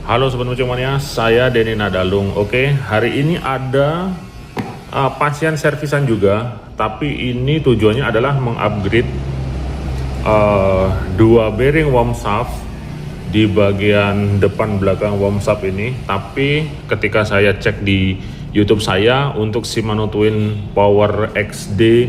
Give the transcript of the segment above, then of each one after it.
Halo Sobat Mucimania, saya Denny Nadalung. Oke, hari ini ada pasien servisan juga, tapi ini tujuannya adalah mengupgrade dua bearing worm shaft di bagian depan belakang worm shaft ini. Tapi ketika saya cek di YouTube saya untuk Shimano Twin Power XD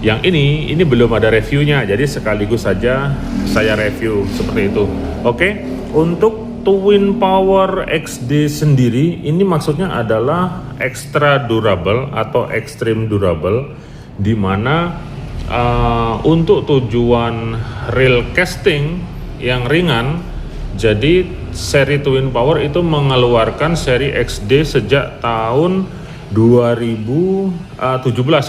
yang ini belum ada reviewnya, jadi sekaligus saja saya review seperti itu. Oke, untuk Twin Power XD sendiri ini maksudnya adalah extra durable atau extreme durable, di mana untuk tujuan rail casting yang ringan. Jadi seri Twin Power itu mengeluarkan seri XD sejak tahun 2017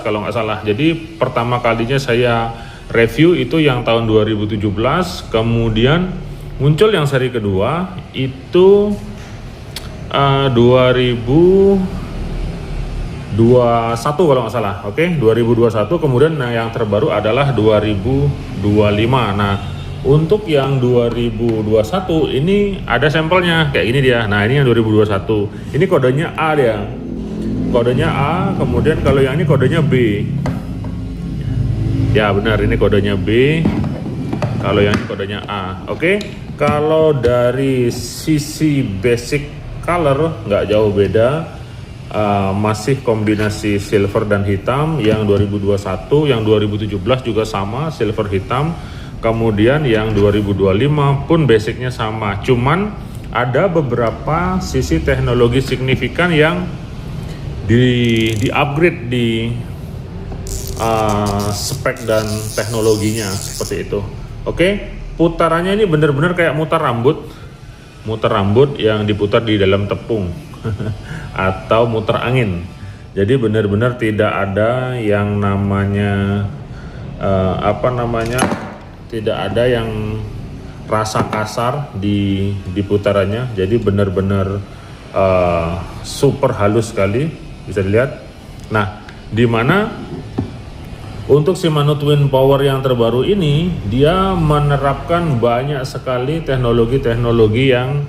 kalau nggak salah. Jadi pertama kalinya saya review itu yang tahun 2017, kemudian muncul yang seri kedua itu 2021 kalau nggak salah. Oke, 2021. Kemudian yang terbaru adalah 2025. Nah, untuk yang 2021 ini ada sampelnya kayak gini dia. Nah, ini yang 2021. Ini kodenya A dia. Kodenya A, kemudian kalau yang ini kodenya B. Ya benar, ini kodenya B. Kalau yang ini kodenya A. Oke, kalau dari sisi basic color nggak jauh beda, masih kombinasi silver dan hitam. Yang 2021, yang 2017 juga sama, silver hitam. Kemudian yang 2025 pun basicnya sama. Cuman ada beberapa sisi teknologi signifikan yang di upgrade di spek dan teknologinya seperti itu. Oke, putarannya ini benar-benar kayak mutar rambut yang diputar di dalam tepung atau muter angin. Jadi benar-benar tidak ada yang namanya tidak ada yang rasa kasar di putarannya. Jadi benar-benar super halus sekali, bisa dilihat. Nah, di mana untuk Shimano Twin Power yang terbaru ini, dia menerapkan banyak sekali teknologi-teknologi yang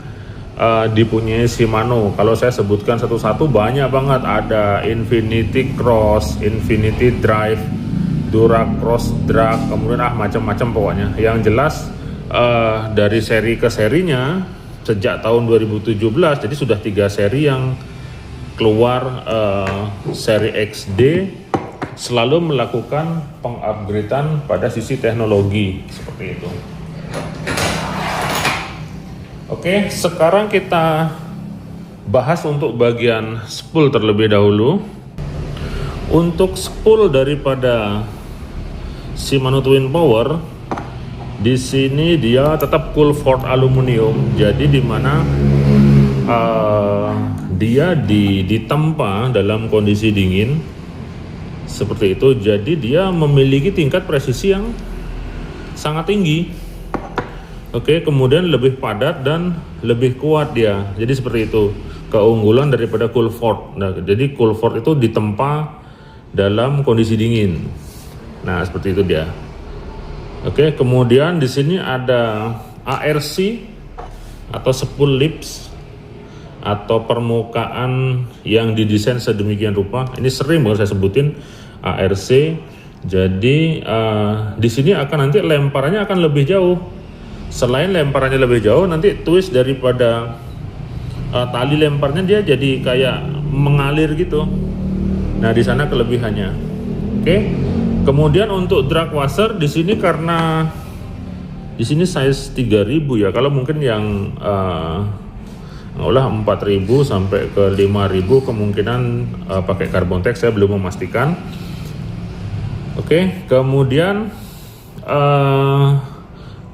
dipunyai Shimano. Kalau saya sebutkan satu-satu banyak banget. Ada Infinity Cross, Infinity Drive, Dura Cross Drag, kemudian macam-macam pokoknya. Yang jelas dari seri ke serinya sejak tahun 2017, jadi sudah 3 seri yang keluar. Seri XD selalu melakukan pengupgradean pada sisi teknologi seperti itu. Oke, sekarang kita bahas untuk bagian spool terlebih dahulu. Untuk spool daripada Shimano Twin Power di sini dia tetap Coolforth aluminium, jadi dimana dia ditempa dalam kondisi dingin seperti itu. Jadi dia memiliki tingkat presisi yang sangat tinggi. Oke, kemudian lebih padat dan lebih kuat dia. Jadi seperti itu keunggulan daripada Coolforth. Nah, jadi Coolforth itu ditempa dalam kondisi dingin. Nah, seperti itu dia. Oke, kemudian di sini ada ARC atau spool lips atau permukaan yang didesain sedemikian rupa. Ini sering banget saya sebutin ARC. Jadi di sini akan nanti lemparannya akan lebih jauh. Selain lemparannya lebih jauh, nanti twist daripada tali lemparnya dia jadi kayak mengalir gitu. Nah, di sana kelebihannya. Oke. Kemudian untuk drag washer di sini, karena di sini size 3000 ya. Kalau mungkin yang 4000 sampai ke 5000 kemungkinan pakai carbon tex, saya belum memastikan. Oke, kemudian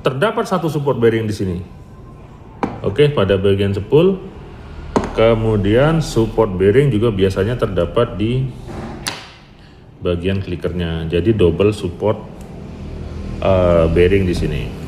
terdapat satu support bearing di sini. Oke, pada bagian spool. Kemudian support bearing juga biasanya terdapat di bagian clickernya. Jadi double support bearing di sini.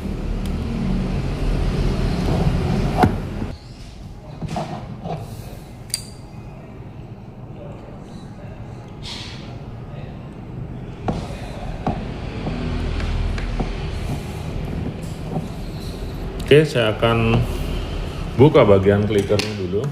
Oke, saya akan Buka bagian klikernya dulu.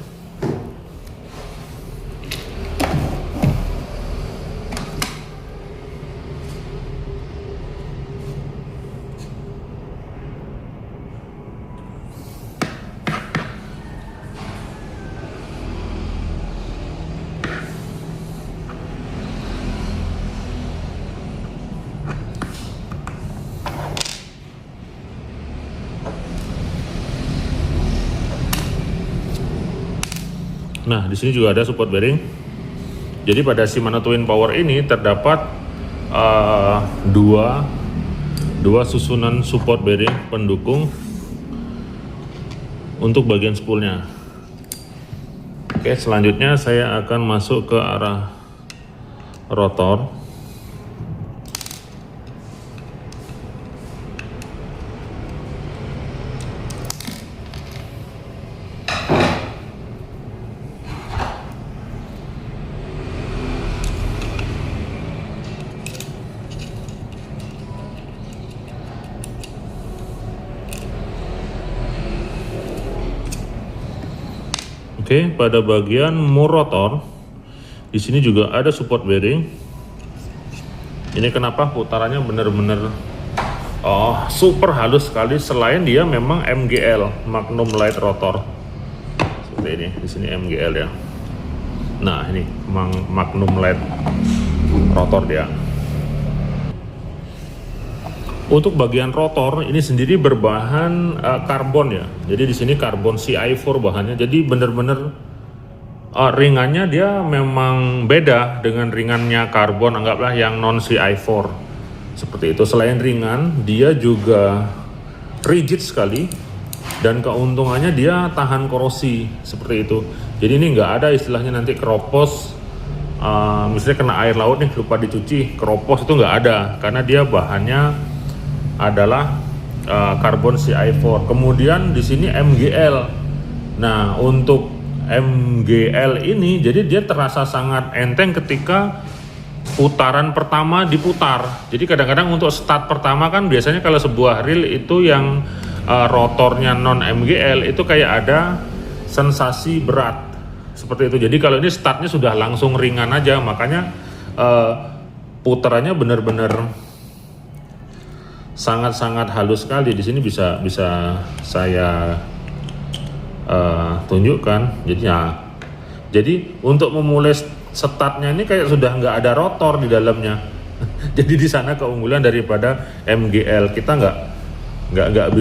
Nah, di sini juga ada support bearing. Jadi pada Shimano Twin Power ini terdapat dua susunan support bearing pendukung untuk bagian spoolnya. Oke, selanjutnya saya akan masuk ke arah rotor. Oke, pada bagian mur rotor di sini juga ada support bearing. Ini kenapa putarannya benar-benar super halus sekali, selain dia memang MGL, Magnum Light Rotor. Seperti ini, di sini MGL ya. Nah, ini Magnum Light Rotor dia. Untuk bagian rotor ini sendiri berbahan karbon ya. Jadi di sini karbon CI4 bahannya. Jadi benar-benar ringannya dia memang beda dengan ringannya karbon, anggaplah yang non CI4. Seperti itu. Selain ringan, dia juga rigid sekali dan keuntungannya dia tahan korosi seperti itu. Jadi ini nggak ada istilahnya nanti keropos. Misalnya kena air laut nih lupa dicuci, keropos itu nggak ada karena dia bahannya adalah karbon CI4. Kemudian di sini MGL. Nah, untuk MGL ini jadi dia terasa sangat enteng ketika putaran pertama diputar. Jadi kadang-kadang untuk start pertama kan biasanya kalau sebuah reel itu yang rotornya non MGL itu kayak ada sensasi berat seperti itu. Jadi kalau ini startnya sudah langsung ringan aja, makanya putarannya benar-benar sangat-sangat halus sekali. Di sini bisa saya tunjukkan. Jadi untuk memulai startnya ini kayak sudah nggak ada rotor di dalamnya. Jadi di sana keunggulan daripada MGL. Kita nggak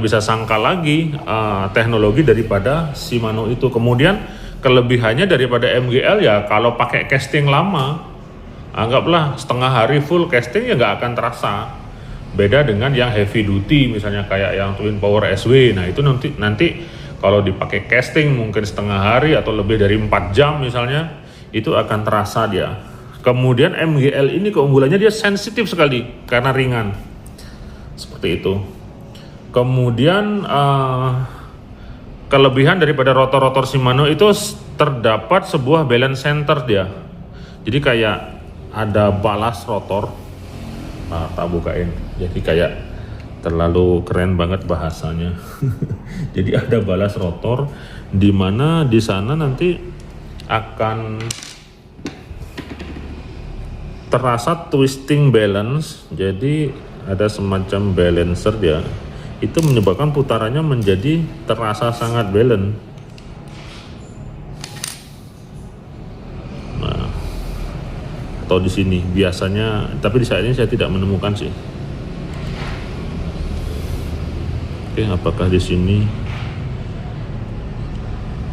bisa sangkal lagi teknologi daripada Shimano itu. Kemudian kelebihannya daripada MGL ya kalau pakai casting lama, anggaplah setengah hari full casting ya nggak akan terasa. Beda dengan yang heavy duty misalnya kayak yang Twin Power SW. Nah itu nanti kalau dipakai casting mungkin setengah hari atau lebih dari 4 jam misalnya, itu akan terasa dia. Kemudian MGL ini keunggulannya dia sensitif sekali karena ringan. Seperti itu. Kemudian kelebihan daripada rotor-rotor Shimano itu terdapat sebuah balance center dia. Jadi kayak ada balas rotor. Nah, tak bukain. Jadi kayak terlalu keren banget bahasanya. Jadi ada balas rotor di mana di sana nanti akan terasa twisting balance. Jadi ada semacam balancer dia. Itu menyebabkan putarannya menjadi terasa sangat balance. Atau di sini biasanya, tapi di saat ini saya tidak menemukan sih. Oke, apakah di sini?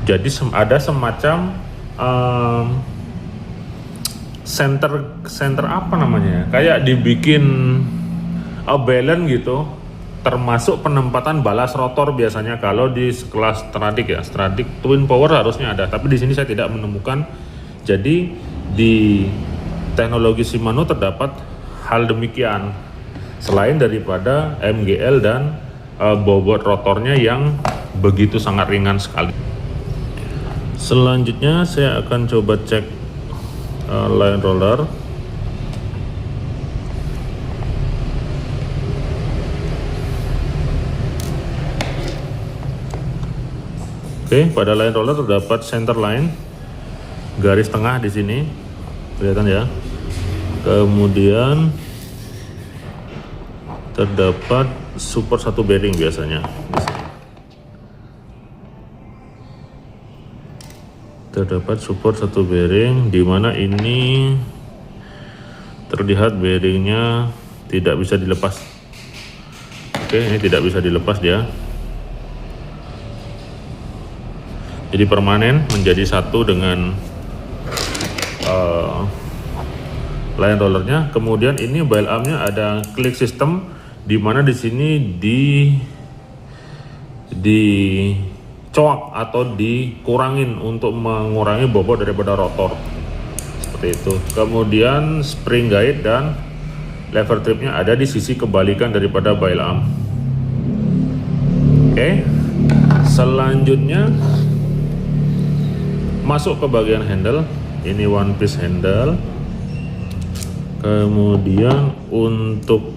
Jadi ada semacam center apa namanya? Kayak dibikin balance gitu, termasuk penempatan balas rotor biasanya kalau di kelas Stradic ya. Stradic Twin Power harusnya ada, tapi di sini saya tidak menemukan. Jadi di teknologi Shimano terdapat hal demikian selain daripada MGL dan bobot rotornya yang begitu sangat ringan sekali. Selanjutnya saya akan coba cek line roller. Oke, pada line roller terdapat center line, garis tengah di sini, kelihatan ya. Kemudian terdapat support satu bearing biasanya. Terdapat support satu bearing, di mana ini terlihat bearingnya tidak bisa dilepas. Oke, ini tidak bisa dilepas dia. Jadi permanen menjadi satu dengan line rollernya. Kemudian ini bail armnya ada click system, di mana di sini dicoak atau dikurangin untuk mengurangi bobot daripada rotor, seperti itu. Kemudian spring guide dan lever tripnya ada di sisi kebalikan daripada bail arm. Oke, selanjutnya masuk ke bagian handle. Ini one piece handle. Kemudian untuk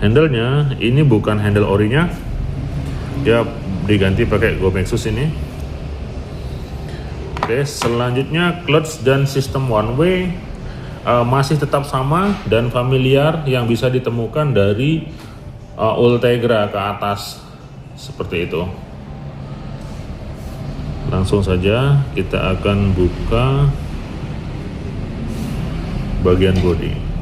handlenya ini bukan handle orinya, dia diganti pakai Gomexus ini. Oke, selanjutnya clutch dan sistem one way masih tetap sama dan familiar yang bisa ditemukan dari Ultegra ke atas, seperti itu. Langsung saja kita akan buka bagian bodi.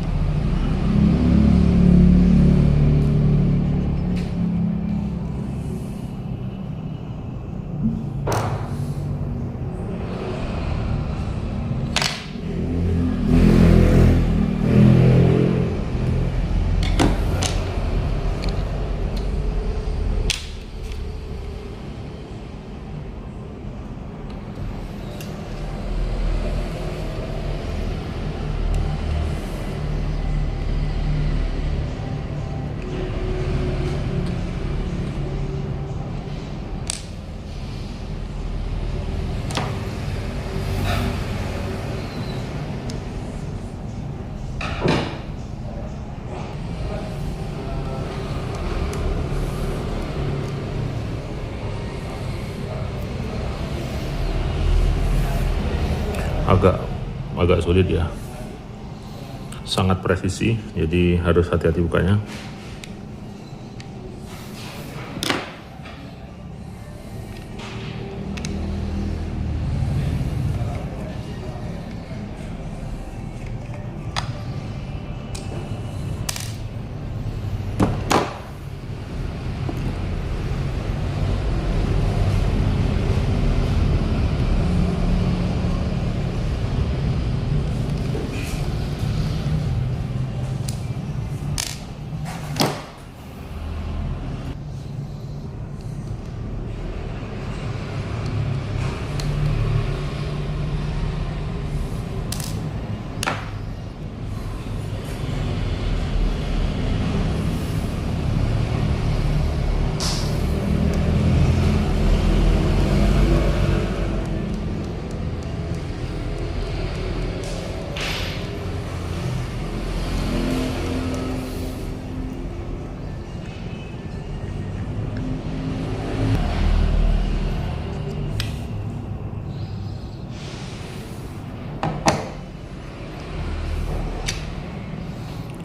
Agak sulit ya, sangat presisi, jadi harus hati-hati bukanya.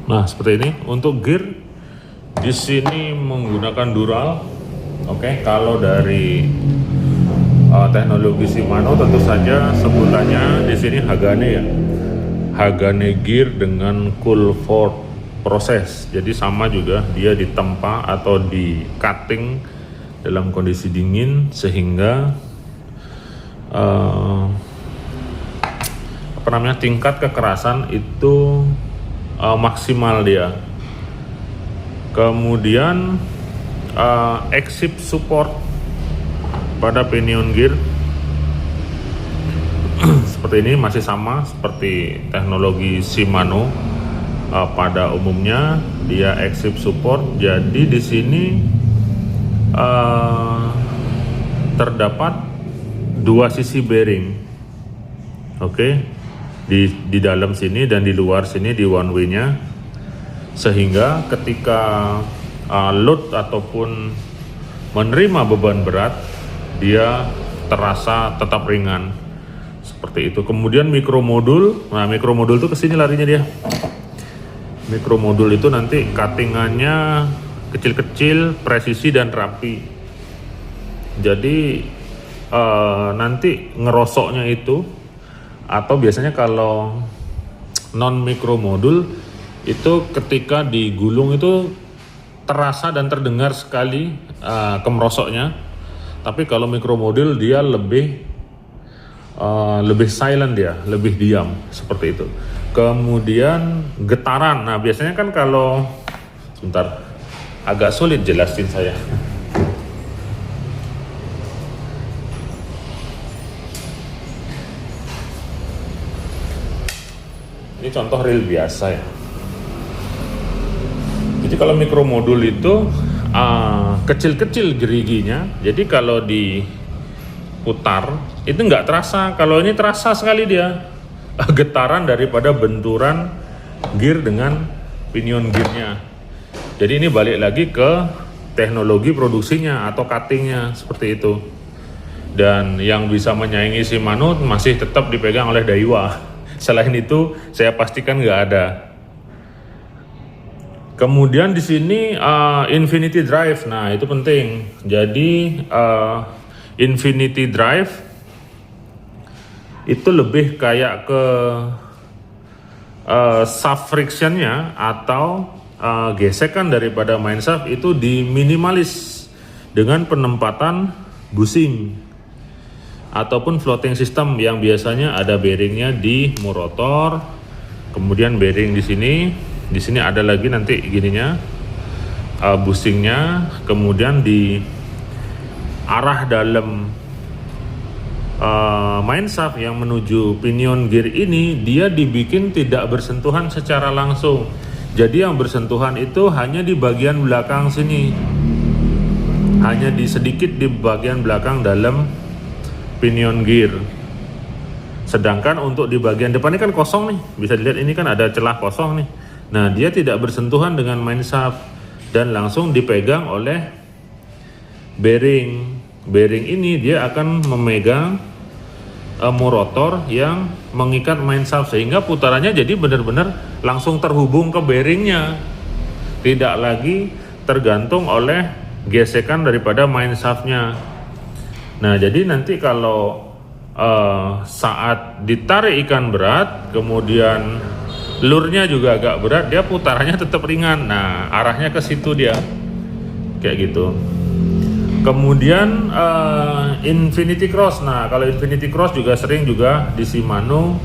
Nah, seperti ini untuk gear di sini menggunakan dural. Oke, kalau dari teknologi Shimano tentu saja sebutannya di sini Hagane ya. Hagane gear dengan cool fork proses. Jadi sama juga dia ditempa atau di cutting dalam kondisi dingin sehingga tingkat kekerasan itu maksimal dia. Kemudian exit support pada pinion gear seperti ini masih sama seperti teknologi Shimano. Pada umumnya dia exit support, jadi di sini terdapat dua sisi bearing. Oke. Di dalam sini dan di luar sini di one way nya, sehingga ketika load ataupun menerima beban berat dia terasa tetap ringan seperti itu. Kemudian mikromodul, nah mikromodul itu kesini larinya dia. Mikromodul itu nanti cuttingannya kecil-kecil, presisi dan rapi. Jadi nanti ngerosoknya itu, atau biasanya kalau non mikromodul itu ketika digulung itu terasa dan terdengar sekali kemerosoknya. Tapi kalau mikromodul dia lebih silent, dia lebih diam seperti itu. Kemudian getaran, nah biasanya kan kalau sebentar, agak sulit jelasin saya. Ini contoh reel biasa ya. Jadi kalau mikromodul itu kecil-kecil geriginya, jadi kalau diputar itu nggak terasa. Kalau ini terasa sekali dia getaran daripada benturan gear dengan pinion gearnya. Jadi ini balik lagi ke teknologi produksinya atau cuttingnya seperti itu. Dan yang bisa menyaingi Shimano masih tetap dipegang oleh Daiwa. Selain itu saya pastikan nggak ada. Kemudian di sini Infinity Drive, nah itu penting. Jadi Infinity Drive itu lebih kayak ke shaft frictionnya atau gesekan daripada main shaft itu diminimalis dengan penempatan bushing ataupun floating system yang biasanya ada bearingnya di murotor, kemudian bearing di sini. Di sini ada lagi nanti gininya, bushingnya, kemudian di arah dalam main shaft yang menuju pinion gear ini dia dibikin tidak bersentuhan secara langsung. Jadi yang bersentuhan itu hanya di bagian belakang sini, hanya di sedikit di bagian belakang dalam pinion gear. Sedangkan untuk di bagian depan ini kan kosong nih, bisa dilihat ini kan ada celah kosong nih. Nah dia tidak bersentuhan dengan main shaft dan langsung dipegang oleh bearing. Bearing ini dia akan memegang murotor yang mengikat main shaft sehingga putarannya jadi benar-benar langsung terhubung ke bearingnya, tidak lagi tergantung oleh gesekan daripada main shaftnya. Nah jadi nanti kalau saat ditarik ikan berat, kemudian lurnya juga agak berat, dia putarannya tetap ringan. Nah arahnya ke situ dia kayak gitu. Kemudian Infinity Cross, nah kalau Infinity Cross juga sering juga di Shimano.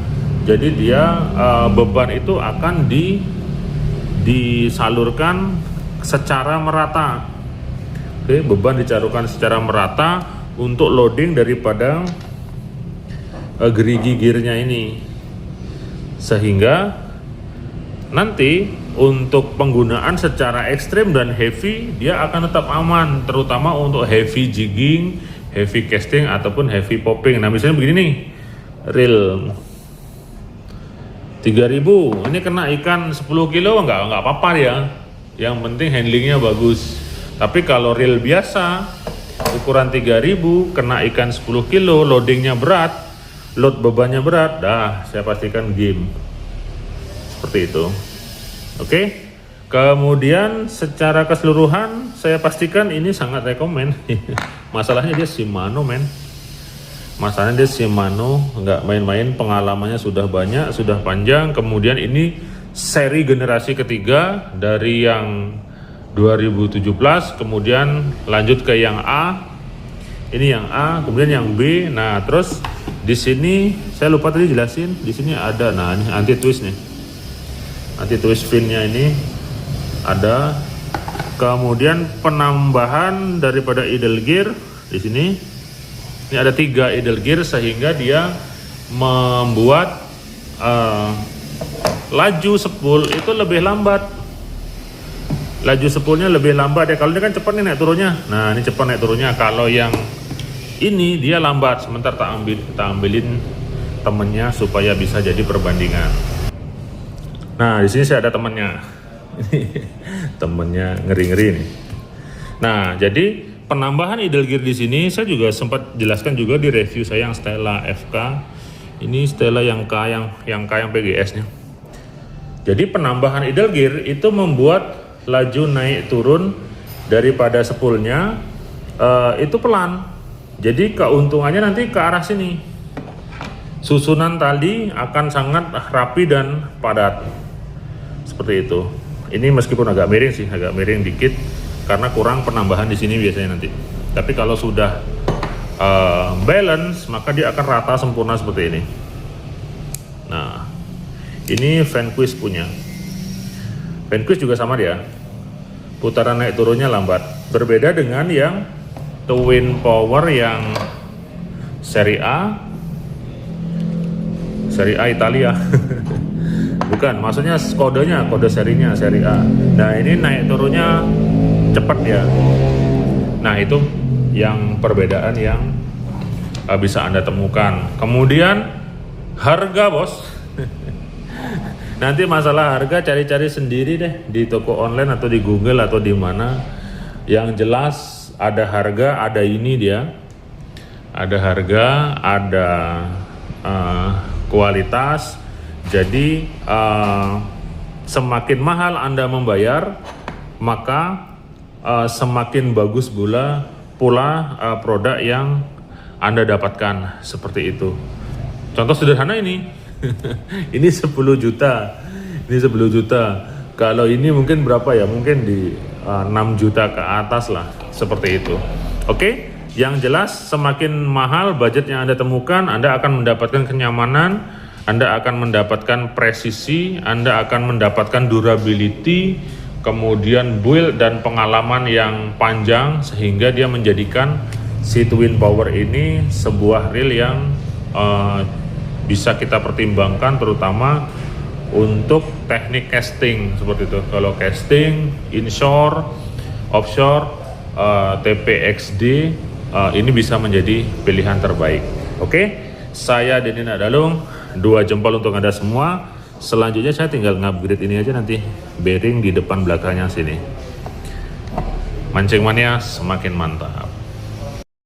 Jadi dia beban itu akan disalurkan secara merata. Oke, beban disalurkan secara merata untuk loading daripada gerigi gearnya ini, sehingga nanti untuk penggunaan secara ekstrim dan heavy dia akan tetap aman, terutama untuk heavy jigging, heavy casting ataupun heavy popping. Nah misalnya begini nih, reel 3000 ini kena ikan 10 kilo nggak apa-apa ya, yang penting handlingnya bagus. Tapi kalau reel biasa ukuran 3000 kena ikan 10 kilo, loadingnya berat, load bebannya berat, dah saya pastikan game seperti itu. Oke. Kemudian secara keseluruhan saya pastikan ini sangat rekomen. Masalahnya dia Shimano men. Masalahnya dia Shimano, nggak main-main, pengalamannya sudah banyak, sudah panjang. Kemudian ini seri generasi ketiga dari yang 2017, kemudian lanjut ke yang A. Ini yang A, kemudian yang B. Nah, terus di sini saya lupa tadi jelasin, di sini ada, nah ini anti twist nih. Anti twist finnya ini ada. Kemudian penambahan daripada idle gear di sini. Ini ada 3 idle gear sehingga dia membuat laju spool itu lebih lambat. Laju spoolnya lebih lambat ya. Kalau ini kan cepat nih naik turunnya. Nah, ini cepat naik turunnya. Kalau yang ini dia lambat. Sebentar tak ambilin temennya supaya bisa jadi perbandingan. Nah, di sini saya ada temennya. Temennya ngeri-ngeri nih. Nah, jadi penambahan idle gear di sini saya juga sempat jelaskan juga di review saya yang Stella FK. Ini Stella yang K yang PGS-nya. Jadi penambahan idle gear itu membuat laju naik turun daripada spoolnya itu pelan. Jadi keuntungannya nanti ke arah sini. Susunan tali akan sangat rapi dan padat. Seperti itu. Ini meskipun agak miring sih, agak miring dikit karena kurang penambahan di sini biasanya nanti. Tapi kalau sudah balance, maka dia akan rata sempurna seperti ini. Nah, ini Vanquish punya. Vanquish juga sama dia. Putaran naik turunnya lambat. Berbeda dengan yang Twin Power yang seri A Italia. Bukan, maksudnya kodenya, kode serinya seri A. Nah, ini naik turunnya cepat ya. Nah, itu yang perbedaan yang bisa Anda temukan. Kemudian harga, bos. Nanti masalah harga cari-cari sendiri deh di toko online atau di Google atau di mana. Yang jelas ada harga, ada ini dia. Ada harga, ada kualitas. Jadi semakin mahal Anda membayar, maka semakin bagus pula produk yang Anda dapatkan, seperti itu. Contoh sederhana ini. Ini 10 juta. Ini 10 juta. Kalau ini mungkin berapa ya? Mungkin di 6 juta ke atas lah, seperti itu. Oke, yang jelas semakin mahal budget yang Anda temukan, Anda akan mendapatkan kenyamanan, Anda akan mendapatkan presisi, Anda akan mendapatkan durability, kemudian build dan pengalaman yang panjang, sehingga dia menjadikan si Twin Power ini sebuah reel yang bisa kita pertimbangkan, terutama untuk teknik casting seperti itu. Kalau casting, inshore, offshore, TPXD, ini bisa menjadi pilihan terbaik. Oke, saya Denny Nadalung, 2 jempol untuk Anda semua. Selanjutnya saya tinggal ngupgrade ini aja nanti, bearing di depan belakangnya sini. Mancing mania semakin mantap.